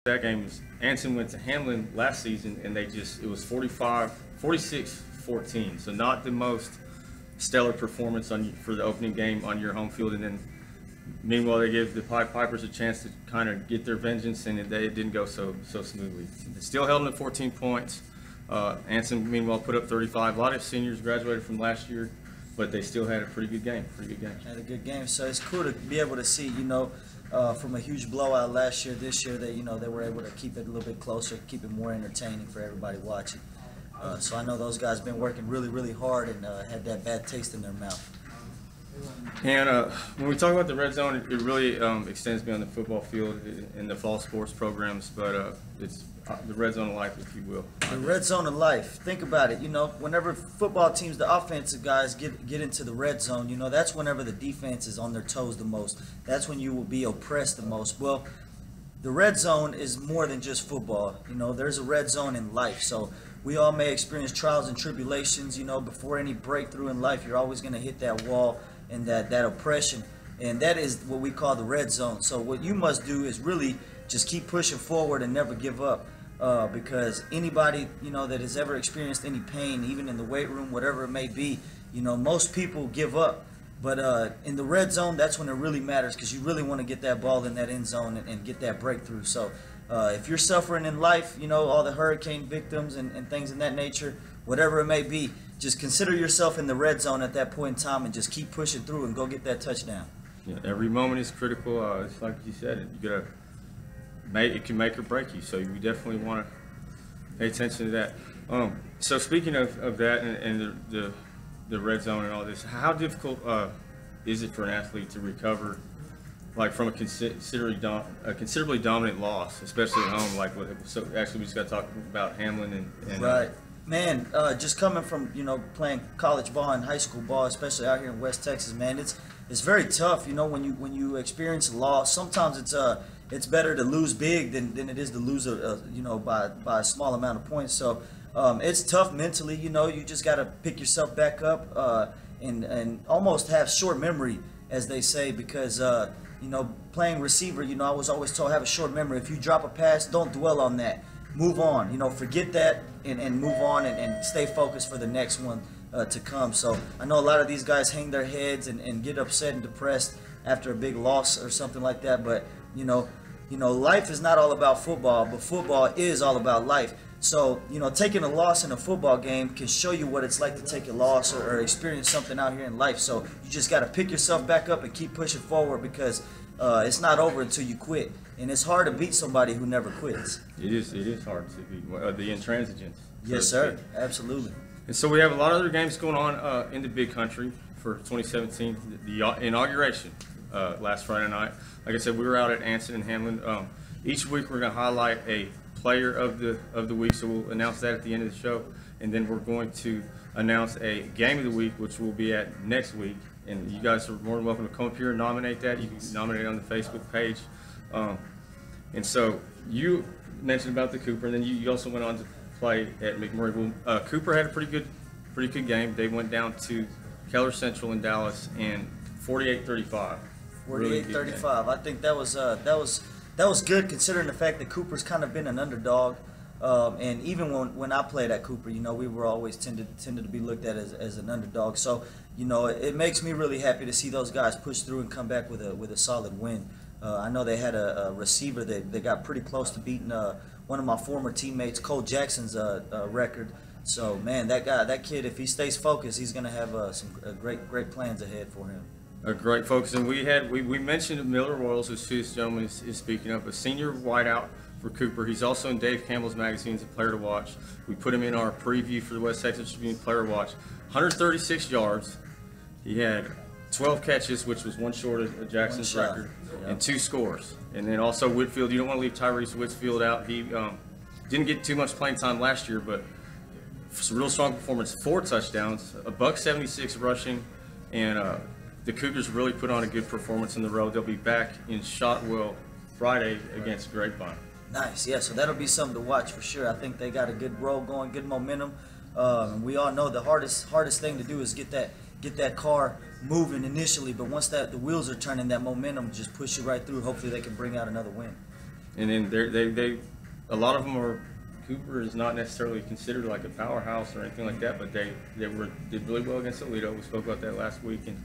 That game was Anson went to Hamlin last season, and it was 46-14. So not the most stellar performance for the opening game on your home field. And then meanwhile, they gave the Pied Pipers a chance to kind of get their vengeance, and it didn't go so smoothly. They still held them at 14 points. Anson meanwhile put up 35. A lot of seniors graduated from last year, but they still had a pretty good game. Had a good game. So it's cool to be able to see, from a huge blowout last year, this year, that they were able to keep it a little bit closer, keep it more entertaining for everybody watching. So I know those guys have been working really, really hard and had that bad taste in their mouth. And when we talk about the red zone, it really extends beyond the football field and the fall sports programs, but it's the red zone of life, if you will. The red zone of life. Think about it. Whenever football teams, the offensive guys get into the red zone, that's whenever the defense is on their toes the most. That's when you will be oppressed the most. Well, the red zone is more than just football. There's a red zone in life. So we all may experience trials and tribulations. Before any breakthrough in life, you're always going to hit that wall and that oppression. And that is what we call the red zone. So what you must do is really just keep pushing forward and never give up. Because anybody, that has ever experienced any pain, even in the weight room, whatever it may be, most people give up. But in the red zone, that's when it really matters, because you really want to get that ball in that end zone and get that breakthrough. So if you're suffering in life, all the hurricane victims and things in that nature, whatever it may be, just consider yourself in the red zone at that point in time and just keep pushing through and go get that touchdown. Yeah, every moment is critical. It's like you said, it can make or break you. So we definitely want to pay attention to that. So speaking of that and the red zone and all this, how difficult is it for an athlete to recover, like from a considerably dominant loss, especially at home? So actually, we just got to talk about Hamlin and right. Man, just coming from playing college ball and high school ball, especially out here in West Texas, man, it's very tough. When you experience a loss, sometimes it's better to lose big than it is to lose by a small amount of points. So it's tough mentally. You just got to pick yourself back up and almost have short memory, as they say, because playing receiver, I was always told, have a short memory. If you drop a pass, don't dwell on that. Move on. Forget that and move on and stay focused for the next one to come. So I know a lot of these guys hang their heads and get upset and depressed after a big loss or something like that. But life is not all about football, but football is all about life. So, taking a loss in a football game can show you what it's like to take a loss or experience something out here in life. So you just got to pick yourself back up and keep pushing forward, because it's not over until you quit. And it's hard to beat somebody who never quits. It is hard to beat the intransigence. Yes, sir. Absolutely. And so we have a lot of other games going on in the big country for 2017. The inauguration last Friday night. Like I said, we were out at Anson and Hamlin. Each week we're going to highlight a player of the week, so we'll announce that at the end of the show, and then we're going to announce a game of the week, which we'll be at next week. And you guys are more than welcome to come up here and nominate that. You can nominate it on the Facebook page. And so you mentioned about the Cooper, and then you also went on to play at McMurray. Well, Cooper had a pretty good game. They went down to Keller Central in Dallas and 48-35. 48-35. I think that was good, considering the fact that Cooper's kind of been an underdog. And even when I played at Cooper, we were always tended to be looked at as an underdog. So, it makes me really happy to see those guys push through and come back with a solid win. I know they had a receiver that got pretty close to beating one of my former teammates, Cole Jackson's record. So, man, that kid, if he stays focused, he's going to have some great plans ahead for him. A great focus, and we mentioned Miller Royals, who this gentleman is speaking of, a senior wideout for Cooper. He's also in Dave Campbell's magazine as a player to watch. We put him in our preview for the West Texas Tribune player to watch. 136 yards. He had 12 catches, which was one short of Jackson's record, and 2 scores. And then also Whitfield. You don't want to leave Tyrese Whitfield out. He didn't get too much playing time last year, but it's a real strong performance. 4 touchdowns, a $176 rushing, and the Cougars really put on a good performance in the road. They'll be back in Shotwell Friday against Grapevine. Nice, yeah. So that'll be something to watch for sure. I think they got a good roll going, good momentum. We all know the hardest thing to do is get that car moving initially, but once the wheels are turning, that momentum just push you right through. Hopefully they can bring out another win. And then a lot of them are. Cooper is not necessarily considered like a powerhouse or anything like that, but they did really well against Toledo. We spoke about that last week, and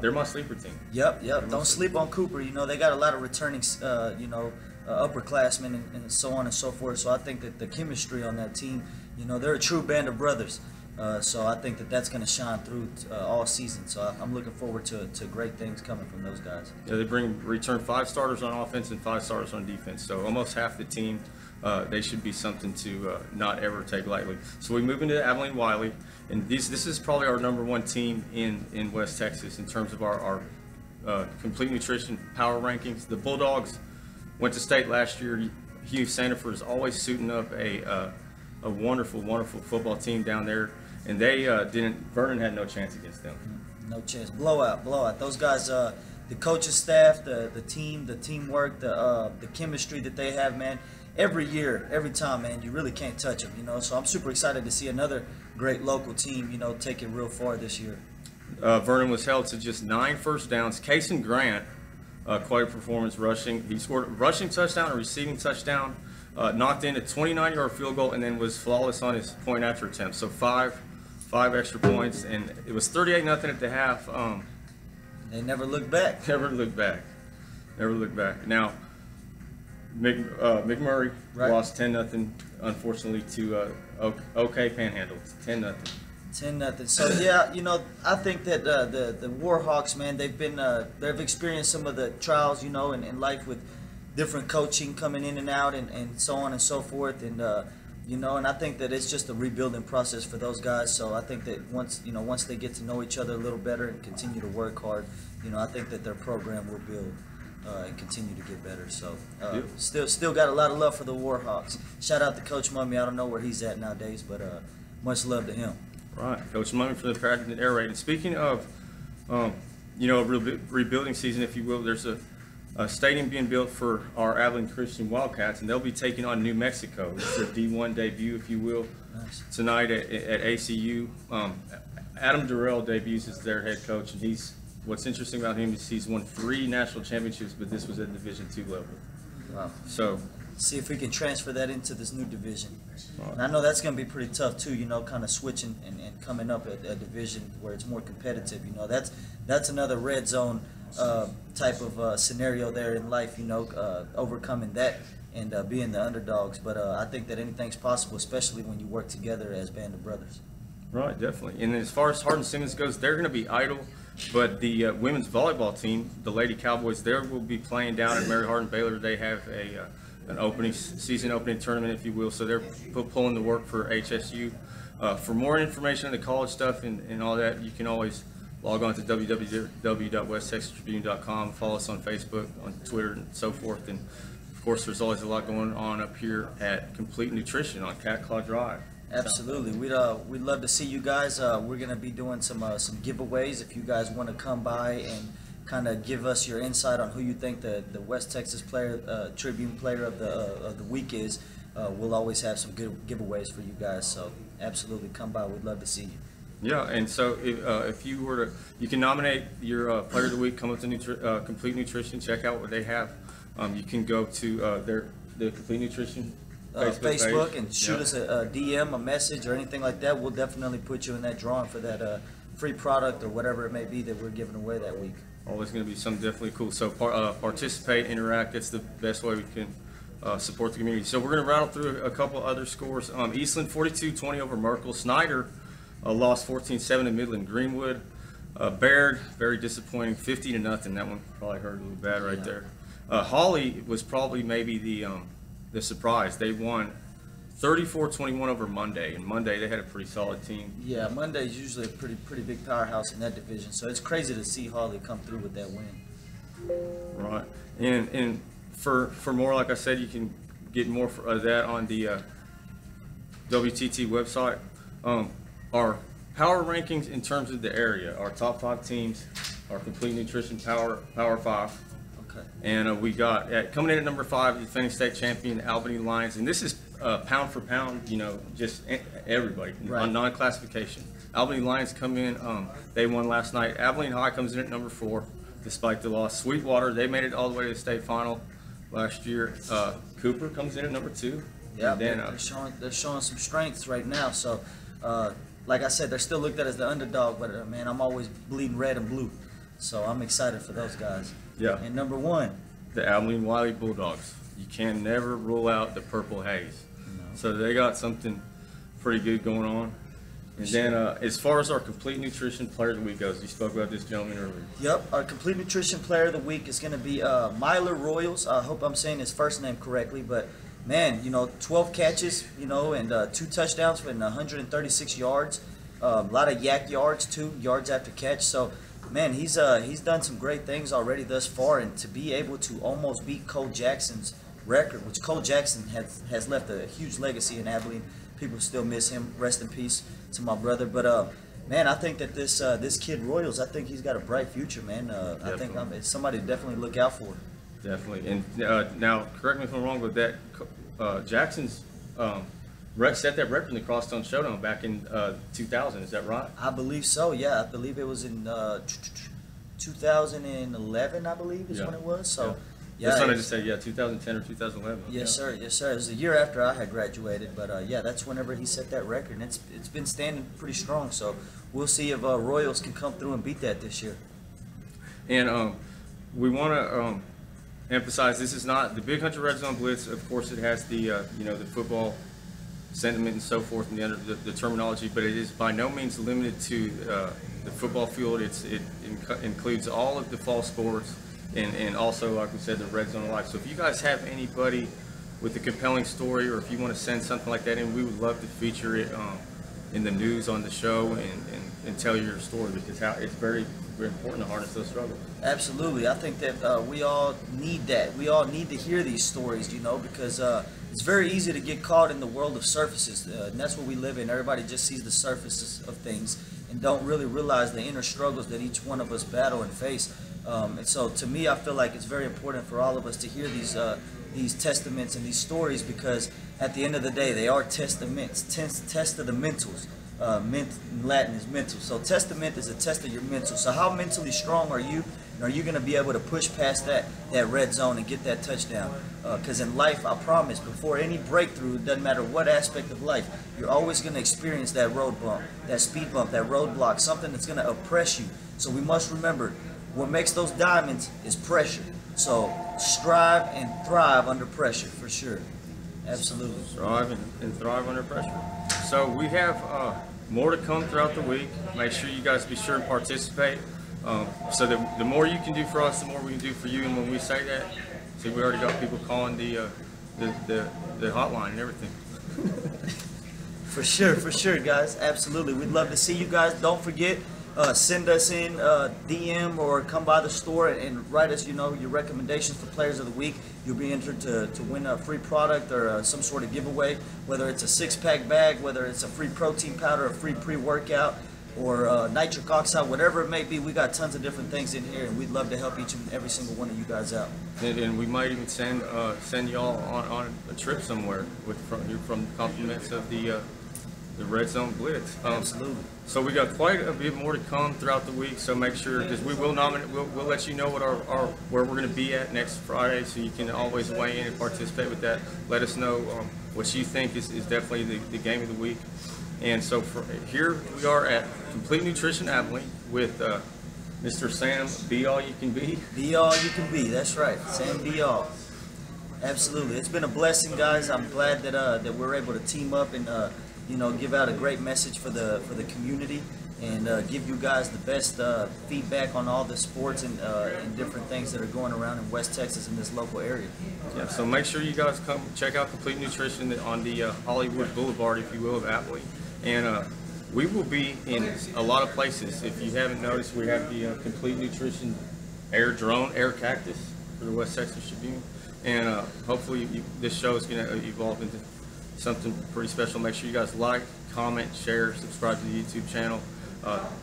they're my sleeper team. Yep. Don't sleep on Cooper. You know, they got a lot of returning, upperclassmen and so on and so forth. So I think that the chemistry on that team, you know, they're a true band of brothers. So I think that that's going to shine through all season. So I'm looking forward to great things coming from those guys. Yeah, they return 5 starters on offense and 5 starters on defense. So almost half the team. They should be something to not ever take lightly. So we move into Abilene Wiley, and this is probably our #1 team in West Texas in terms of our complete nutrition power rankings. The Bulldogs went to state last year. Hugh Sandiford is always suiting up a wonderful, wonderful football team down there, and they didn't. Vernon had no chance against them. No chance. Blowout. Those guys, the coaching staff, the team, the teamwork, the chemistry that they have, man. Every year, every time, man, you really can't touch them, you know. So I'm super excited to see another great local team, you know, take it real far this year. Vernon was held to just 9 first downs. Cason Grant, quite a performance rushing. He scored a rushing touchdown, a receiving touchdown, knocked in a 29-yard field goal, and then was flawless on his point after attempt. So five extra points, and it was 38-0 at the half. They never looked back. Never looked back. Now, McMurray lost 10-0, unfortunately, to OK Panhandle. 10-0. 10-0. So yeah, you know, I think that the Warhawks, man, they've experienced some of the trials, you know, in life with different coaching coming in and out, and so on and so forth, and you know, and I think that it's just a rebuilding process for those guys. So I think that once they get to know each other a little better and continue to work hard, you know, I think that their program will build. And continue to get better. So still got a lot of love for the Warhawks. Shout out to Coach Mummy. I don't know where he's at nowadays, but much love to him. Right, Coach Mummy for the Patented Air Raid. And speaking of, you know, rebuilding season, if you will, there's a stadium being built for our Abilene Christian Wildcats, and they'll be taking on New Mexico. It's their D1 debut, if you will, tonight at ACU. Adam Durrell debuts as their head coach, and what's interesting about him is he's won 3 national championships, but this was at Division II level. Wow. So see if we can transfer that into this new division. And I know that's going to be pretty tough too, you know, kind of switching and coming up at a division where it's more competitive. You know, that's another red zone type of scenario there in life, you know, overcoming that and being the underdogs. But I think that anything's possible, especially when you work together as band of brothers. Right, definitely. And as far as Hardin-Simmons goes, they're going to be idle. But the women's volleyball team, the Lady Cowboys, they will be playing down at Mary Hardin Baylor. They have an season opening tournament, if you will. So they're pulling the work for HSU. For more information on the college stuff and all that, you can always log on to www.westtexastribune.com. Follow us on Facebook, on Twitter, and so forth. And of course, there's always a lot going on up here at Complete Nutrition on Cat Claw Drive. Absolutely. We'd love to see you guys. We're going to be doing some giveaways if you guys want to come by and kind of give us your insight on who you think the West Texas Tribune Player of the Week is. We'll always have some good giveaways for you guys. So absolutely come by. We'd love to see you. Yeah, and so if you were to, you can nominate your Player of the Week. Come up to Complete Nutrition. Check out what they have. You can go to the Complete Nutrition Facebook page. And shoot us a DM, a message, or anything like that. We'll definitely put you in that drawing for that free product or whatever it may be that we're giving away that week. Always going to be something definitely cool. So participate, interact. That's the best way we can support the community. So we're going to rattle through a couple other scores. Eastland 42-20 over Merkel. Snyder lost 14-7 to Midland Greenwood. Baird, very disappointing, 50-0. That one probably hurt a little bad right there. Hawley was probably maybe the surprise. They won 34-21 over Monday, and Monday they had a pretty solid team. Yeah, Monday's usually a pretty big powerhouse in that division, so it's crazy to see Hawley come through with that win. Right, and for more, like I said, you can get more of that on the WTT website. Our power rankings in terms of the area, our top 5 teams, our Complete Nutrition Power 5. And we got coming in at number 5, the defending state champion Albany Lions, and this is pound for pound, you know, just everybody on non-classification. Albany Lions come in, they won last night. Abilene High comes in at number 4, despite the loss. Sweetwater, they made it all the way to the state final. last year. Cooper comes in at number 2. Yeah, and then, they're showing some strengths right now. So, like I said, they're still looked at as the underdog, but man, I'm always bleeding red and blue. So I'm excited for those guys. Yeah. And number 1, the Abilene Wiley Bulldogs. You can never rule out the Purple Haze. So they got something pretty good going on. And then as far as our Complete Nutrition Player of the Week goes, you spoke about this gentleman earlier. Yep, our Complete Nutrition Player of the Week is going to be Myler Royals. I hope I'm saying his first name correctly, but man, 12 catches, and 2 touchdowns and 136 yards. A lot of yak yards too, yards after catch. So, man, he's done some great things already thus far, and to be able to almost beat Cole Jackson's record, which Cole Jackson has left a huge legacy in Abilene. People still miss him. Rest in peace to my brother. But man, I think that this kid Royals, I think he's got a bright future, man. I think it's somebody to definitely look out for. Definitely. And now, correct me if I'm wrong, but that Jackson's set that record in the Crosstown Showdown back in 2000. Is that right? I believe so. Yeah, I believe it was in 2011. I believe is when it was. So. Yeah. Yeah, that's what I just said. Yeah, 2010 or 2011. Yes, sir. Yes, sir. It was the year after I had graduated, but yeah, that's whenever he set that record, and it's been standing pretty strong. So we'll see if Royals can come through and beat that this year. And we want to emphasize this is not the Big Country Red Zone Blitz. Of course, it has the the football sentiment and so forth and the terminology, but it is by no means limited to the football field. It includes all of the fall sports. And also, like we said, the Red Zone of Life. So if you guys have anybody with a compelling story, or if you want to send something like that in, we would love to feature it in the news on the show and tell your story, because it's very, very important to harness those struggles. Absolutely. I think that we all need that. We all need to hear these stories, because it's very easy to get caught in the world of surfaces, and that's what we live in. Everybody just sees the surfaces of things and don't really realize the inner struggles that each one of us battle and face. And so, to me, I feel like it's very important for all of us to hear these testaments and these stories, because at the end of the day, they are testaments, test of the mentals. In Latin is mental. So testament is a test of your mental. So how mentally strong are you? And are you going to be able to push past that red zone and get that touchdown? Because in life, I promise, before any breakthrough, it doesn't matter what aspect of life, you're always going to experience that road bump, that speed bump, that roadblock, something that's going to oppress you. So we must remember, what makes those diamonds is pressure. So strive and thrive under pressure, for sure. Absolutely. Strive and thrive under pressure. So we have more to come throughout the week. Make sure you guys be sure and participate. So the more you can do for us, the more we can do for you. And when we say that, see, we already got people calling the hotline and everything. For sure, guys. Absolutely. We'd love to see you guys. Don't forget, send us in DM or come by the store and write us, your recommendations for Players of the Week. You'll be entered to win a free product or some sort of giveaway, whether it's a 6-pack bag, whether it's a free protein powder, a free pre-workout, or nitric oxide, whatever it may be. We got tons of different things in here, and we'd love to help each and every single one of you guys out. And we might even send y'all on a trip somewhere from compliments of the Red Zone Blitz. Absolutely. So we got quite a bit more to come throughout the week. So make sure, because we will nominate, we'll let you know what where we're going to be at next Friday. So you can always weigh in and participate with that. Let us know what you think is definitely the game of the week. And so here we are at Complete Nutrition Abilene with Mr. Sam Be All You Can Be. Be all you can be. That's right. Sam Be All. Absolutely. It's been a blessing, guys. I'm glad that we're able to team up and give out a great message for the community and give you guys the best feedback on all the sports and different things that are going around in West Texas in this local area. Yeah, so make sure you guys come check out Complete Nutrition on the Hollywood Boulevard, if you will, of Abilene. And we will be in a lot of places. If you haven't noticed, we have the Complete Nutrition air cactus for the West Texas Tribune. And hopefully this show is going to evolve into something pretty special. Make sure you guys like, comment, share, subscribe to the YouTube channel.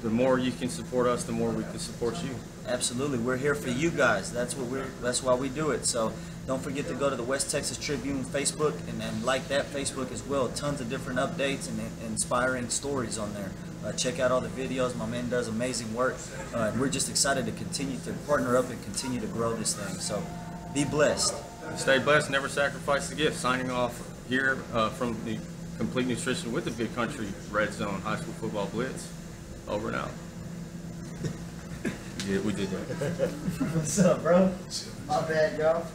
The more you can support us, the more we can support you. Absolutely, we're here for you guys. That's why we do it. So don't forget to go to the West Texas Tribune Facebook and like that Facebook as well. Tons of different updates and inspiring stories on there. Check out all the videos. My man does amazing work, and we're just excited to continue to partner up and continue to grow this thing. So be blessed. Stay blessed, never sacrifice the gift. Signing off here from the Complete Nutrition with the Big Country Red Zone High School Football Blitz. Over and out. Yeah, we did that. What's up, bro? My bad, y'all.